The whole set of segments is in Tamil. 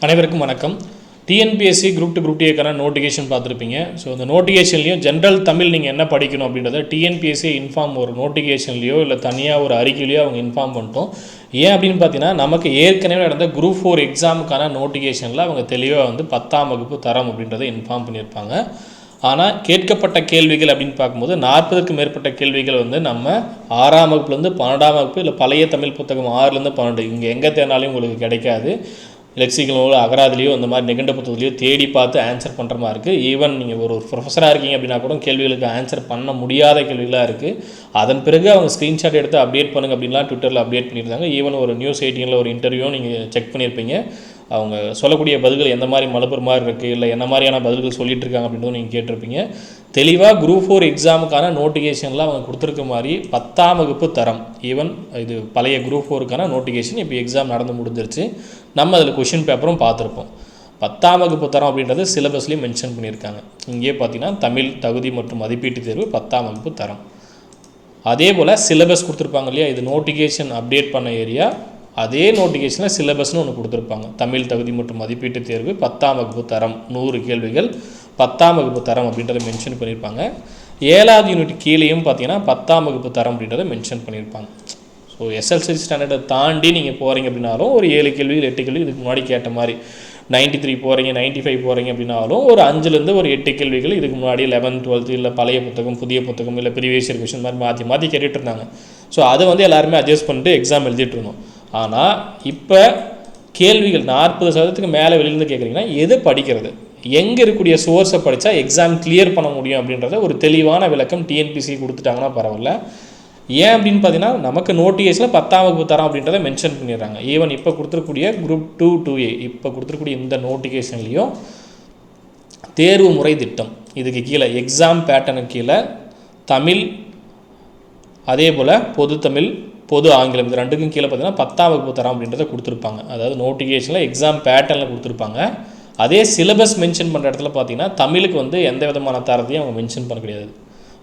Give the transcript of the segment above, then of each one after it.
அனைவருக்கும் வணக்கம். டிஎன்பிஎஸ்சி குரூப் 2 குரூப் டிக்கான நோட்டிஃபிகேஷன் பார்த்துருப்பீங்க. ஸோ இந்த நோட்டிஃபிகேஷன்லையும் ஜென்ரல் தமிழ் நீங்கள் என்ன படிக்கணும் அப்படின்றத டிஎன்பிஎஸ்சி இன்ஃபார்ம் ஒரு நோட்டிஃபிகேஷன்லையோ இல்லை தனியாக ஒரு அறிக்கையிலையோ அவங்க இன்ஃபார்ம் பண்ணிட்டோம். ஏன் அப்படின்னு பார்த்தீங்கன்னா, நமக்கு ஏற்கனவே நடந்த குரூப் 4 எக்ஸாமுக்கான நோட்டிஃபிகேஷனில் அவங்க தெளிவாக 10ஆம் வகுப்பு தரம் அப்படின்றத இன்ஃபார்ம் பண்ணியிருப்பாங்க. ஆனால் கேட்கப்பட்ட கேள்விகள் அப்படின்னு பார்க்கும்போது 40க்கும் மேற்பட்ட கேள்விகள் நம்ம 6ஆம் வகுப்புலேருந்து 12ஆம் வகுப்பு இல்லை பழைய தமிழ் புத்தகம் 6லேருந்து 12 இங்கே எங்கே தேர்னாலையும் உங்களுக்கு கிடைக்காது. லெக்சிக்கலோ அகராதிலையோ இந்த மாதிரி நிகண்ட புத்தகத்திலையோ தேடி பார்த்து ஆன்சர் பண்ணுற மாதிரி இருக்குது. ஈவன் நீங்கள் ஒரு ப்ரொஃபஸராக இருக்கீங்க அப்படின்னா கூட கேள்விகளுக்கு ஆன்சர் பண்ண முடியாத கேள்விகளாக இருக்குது. அதன் பிறகு அவங்க ஸ்க்ரீன்ஷாட் எடுத்து அப்டேட் பண்ணுங்க அப்படின்லாம் ட்விட்டரில் அப்டேட் பண்ணியிருந்தாங்க. ஈவன் ஒரு நியூஸ் 18ல் ஒரு இன்டர்வியூ நீங்கள் செக் பண்ணியிருப்பீங்க. அவங்க சொல்லக்கூடிய பதில்கள் எந்த மாதிரி மலுப்புற மாதிரி இருக்குது, இல்லை என்ன மாதிரியான பதில்கள் சொல்லிட்டு இருக்காங்க அப்படின்றதும் நீங்கள் கேட்டிருப்பீங்க. தெளிவாக குரூப் 4 எக்ஸாமுக்கான நோட்டிஃபிகேஷனில் அவங்க கொடுத்துருக்க மாதிரி 10ஆம் வகுப்பு தரம், ஈவன் இது பழைய குரூப் 4க்கான நோட்டிஃபிகேஷன் இப்போ எக்ஸாம் நடந்து முடிஞ்சிருச்சு. நம்ம அதில் கொஷின் பேப்பரும் பார்த்துருப்போம். 10ஆம் வகுப்பு தரம் அப்படின்றது சிலபஸ்லேயும் மென்ஷன் பண்ணியிருக்காங்க. இங்கே பார்த்தீங்கன்னா தமிழ் தகுதி மற்றும் மதிப்பீட்டு தேர்வு 10ஆம் வகுப்பு தரம். அதே போல் சிலபஸ் கொடுத்துருப்பாங்க இல்லையா, இது நோட்டிஃபிகேஷன் அப்டேட் பண்ண ஏரியா. அதே நோட்டிஃபிகேஷனில் சிலபஸ்னு ஒன்று கொடுத்துருப்பாங்க. தமிழ் தகுதி மற்றும் மதிப்பீட்டு தேர்வு 10ஆம் வகுப்பு தரம் 100 கேள்விகள் 10ஆம் வகுப்பு தரம் அப்படின்றத மென்ஷன் பண்ணியிருப்பாங்க. 7வது யூனிட் கீழேயும் பார்த்தீங்கன்னா 10ஆம் வகுப்பு தரம் அப்படின்றத மென்ஷன் பண்ணியிருப்பாங்க. ஸோ எஸ்எல்சி ஸ்டாண்டர்டை தாண்டி நீங்கள் போகிறீங்க அப்படின்னாலும் ஒரு 7 கேள்விகள் 8 கேள்வி இதுக்கு முன்னாடி கேட்ட மாதிரி 93 போகிறீங்க 95 போகிறீங்க அப்படின்னாலும் ஒரு 5லேருந்து ஒரு 8 கேள்விகள் இதுக்கு முன்னாடி 11th 12th இல்லை பழைய புத்தகம் புதிய புத்தகம் இல்லை ப்ரீவியஸ் இயர் கொஷின் மாதிரி மாற்றி கேட்டுட்டு இருந்தாங்க. ஸோ அதை எல்லாருமே அட்ஜஸ்ட் பண்ணிட்டு எக்ஸாம் எழுதிட்டு இருந்தோம். ஆனால் இப்போ கேள்விகள் 40% மேலே வெளியிலேருந்து கேட்குறீங்கன்னா எது படிக்கிறது, எங்கே இருக்கக்கூடிய சோர்ஸை படித்தா எக்ஸாம் கிளியர் பண்ண முடியும் அப்படின்றத ஒரு தெளிவான விளக்கம் டிஎன்பிஎஸ்சி கொடுத்துட்டாங்கன்னா பரவாயில்ல. ஏன் அப்படின்னு பார்த்தீங்கன்னா, நமக்கு நோட்டிஃபிகேஷனில் 10ஆம் வகுப்பு தரம் அப்படின்றத மென்ஷன் பண்ணிடுறாங்க. ஈவன் இப்போ கொடுத்துருக்கூடிய குரூப் 2 2A இப்போ கொடுத்துருக்கூடிய இந்த நோட்டிஃபிகேஷன்லேயும் தேர்வு முறை திட்டம் இதுக்கு கீழே எக்ஸாம் பேட்டர்னுக்கு கீழே தமிழ் அதே போல் பொது தமிழ் பொது ஆங்கிலம் இது ரெண்டுக்கும் கீழே பார்த்தீங்கன்னா 10ஆம் வகுப்பு தரம் அப்படின்றத கொடுத்துருப்பாங்க. அதாவது நோட்டிஃபிகேஷனில் எக்ஸாம் பேட்டர்னில் கொடுத்துருப்பாங்க. அதே சிலபஸ் மென்ஷன் பண்ணுற இடத்துல பார்த்தீங்கன்னா தமிழுக்கு எந்த விதமான தரத்தையும் அவங்க மென்ஷன் பண்ண கிடையாது.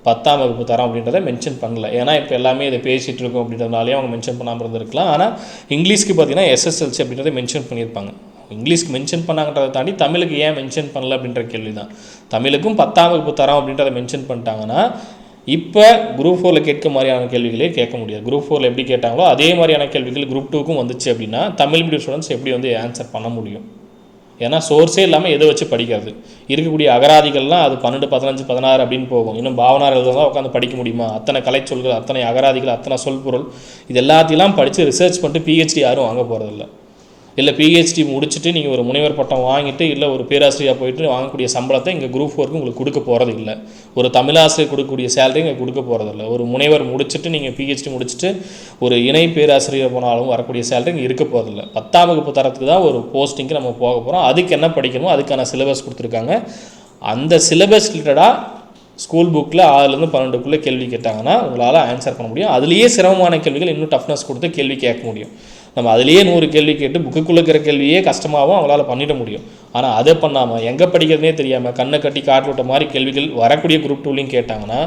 10ஆம் வகுப்பு தரம் அப்படின்றத மென்ஷன் பண்ணல. ஏன்னா இப்போ எல்லாமே இதை பேசிகிட்டு இருக்கோம் அப்படின்றதுனாலே அவங்க மென்ஷன் பண்ணாமல் இருந்திருக்கலாம். ஆனால் இங்கிலீஷ்க்கு பார்த்தீங்கன்னா எஸ்எஸ்எல்சி அப்படின்றத மென்ஷன் பண்ணியிருப்பாங்க. இங்கிலீஷ்க்கு மென்ஷன் பண்ணாங்கன்றதை தாண்டி தமிழுக்கு ஏன் மென்ஷன் பண்ணல அப்படின்ற கேள்வி தான். தமிழுக்கும் 10ஆம் வகுப்பு தரம் அப்படின்றத மென்ஷன் பண்ணிட்டாங்கன்னா இப்போ குரூப் 4ல் கேட்க மாதிரியான கேள்விகளே கேட்க முடியாது. குரூப் 4ல் எப்படி கேட்டாங்களோ அதே மாதிரியான கேள்விகள் குரூப் 2க்கும் வந்துச்சு அப்படின்னா தமிழ் மீடியம் ஸ்டூடெண்ட்ஸ் எப்படி ஆன்சர் பண்ண முடியும்? ஏன்னா சோர்ஸே இல்லாமல் எதை வச்சு படிக்கிறது? இருக்கக்கூடிய அகராதிகள்லாம் அது 12 15 16 அப்படின்னு போகும். இன்னும் பாவனார் எழுதுவதாக உட்காந்து படிக்க முடியுமா? அத்தனை கலைச்சொல்கள் அத்தனை அகராதிகள் அத்தனை சொல் பொருள் இது எல்லாத்தையும் படித்து ரிசர்ச் பண்ணிட்டு பிஹெச்டி யாரும் வாங்க போகிறதில்ல. இல்லை பிஹெச்டி முடிச்சுட்டு நீங்கள் ஒரு முனைவர் பட்டம் வாங்கிட்டு இல்லை ஒரு பேராசிரியராக போயிட்டு வாங்கக்கூடிய சம்பளத்தை இங்கே குரூப் 4க்கு உங்களுக்கு கொடுக்க போகிறது இல்லை. ஒரு தமிழாசிரியர் கொடுக்கக்கூடிய சேலரி இங்கே கொடுக்க போகிறதில்ல. ஒரு முனைவர் முடிச்சுட்டு நீங்கள் பிஹெச்டி முடிச்சுட்டு ஒரு இணை பேராசிரியர் போனாலும் வரக்கூடிய சேலரி இங்கே இருக்க போகிறதில்ல. 10ஆம் வகுப்பு தரத்துக்கு தான் ஒரு போஸ்டிங்க்கு நம்ம போக போகிறோம். அதுக்கு என்ன படிக்கணுமோ அதுக்கான சிலபஸ் கொடுத்துருக்காங்க. அந்த சிலபஸ் ரிலேட்டடாக ஸ்கூல் புக்கில் 6லேருந்து 12க்குள்ளே கேள்வி கேட்டாங்கன்னா உங்களால் ஆன்சர் பண்ண முடியும். அதுலேயே சிரமமான கேள்விகள் இன்னும் டஃப்னஸ் கொடுத்து கேள்வி கேட்க முடியும். நம்ம அதிலேயே 100 கேள்வி கேட்டு புக்குக்குள்ளே இருக்கிற கேள்வியே கஷ்டமாகவும் அவங்களால பண்ணிட முடியும். ஆனால் அதை பண்ணாமல் எங்கே படிக்கிறதுனே தெரியாமல் கண்ணை கட்டி காட்டு விட்ட மாதிரி கேள்விகள் வரக்கூடிய குரூப் 2லையும் கேட்டாங்கன்னா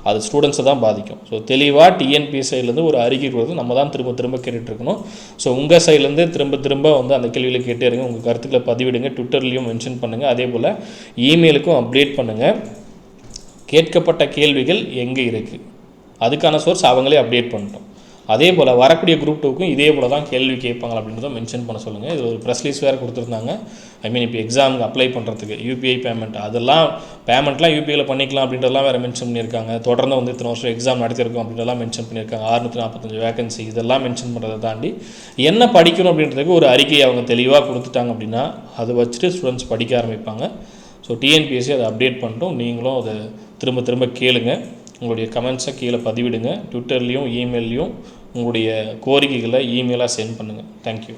அது ஸ்டூடெண்ட்ஸை தான் பாதிக்கும். ஸோ தெளிவாக டிஎன்பிஎஸ் சைட்லேருந்து ஒரு அறிக்கை கொடுத்து நம்ம தான் திரும்ப கேட்டுட்ருக்கணும். ஸோ உங்கள் சைட்லேருந்து திரும்ப அந்த கேள்விகளை கேட்டே இருங்க. உங்கள் கருத்துக்களை பதிவிடுங்க. ட்விட்டர்லேயும் மென்ஷன் பண்ணுங்கள். அதே போல் இமெயிலுக்கும் அப்டேட் பண்ணுங்கள். கேட்கப்பட்ட கேள்விகள் எங்கே இருக்குது அதுக்கான சோர்ஸ் அவங்களே அப்டேட் பண்ணிட்டோம். அதே போல் வரக்கூடிய குரூப் 2க்கும் இதே போல் தான் கேள்வி கேட்பாங்க அப்படின்றத மென்ஷன் பண்ண சொல்லுங்கள். இது ஒரு ப்ரெஸ் ரிலீஸ் வேறு கொடுத்துருந்தாங்க. இப்போ எக்ஸாமுக்கு அப்ளை பண்ணுறதுக்கு யூபிஐ பேமெண்ட் அதெல்லாம் பேமெண்ட்லாம் யூபிஐயில் பண்ணிக்கலாம் அப்படின்றதெல்லாம் வேறு மென்ஷன் பண்ணியிருக்காங்க. தொடர்ந்து இத்தனை வருஷம் எக்ஸாம் நடத்திருக்கோம் அப்படின்றதெல்லாம் மென்ஷன் பண்ணியிருக்காங்க. 645 வேகன்சி இதெல்லாம் மென்ஷன் பண்ணுறதை தாண்டி என்ன படிக்கணும் அப்படின்றதுக்கு ஒரு அறிக்கையை அவங்க தெளிவாக கொடுத்துட்டாங்க அப்படின்னா அதை வச்சுட்டு ஸ்டூடெண்ட்ஸ் படிக்க ஆரம்பிப்பாங்க. ஸோ டிஎன்பிஎஸ்சி அதை அப்டேட் பண்ணிட்டோம். நீங்களும் அதை திரும்ப கேளுங்க. உங்களுடைய கமெண்ட்ஸை கீழே பதிவிடுங்க. ட்விட்டர்லேயும் இமெயிலையும் உங்களுடைய கோரிக்கைகளை இமெயிலாக சென்ட் பண்ணுங்கள். தேங்க்யூ.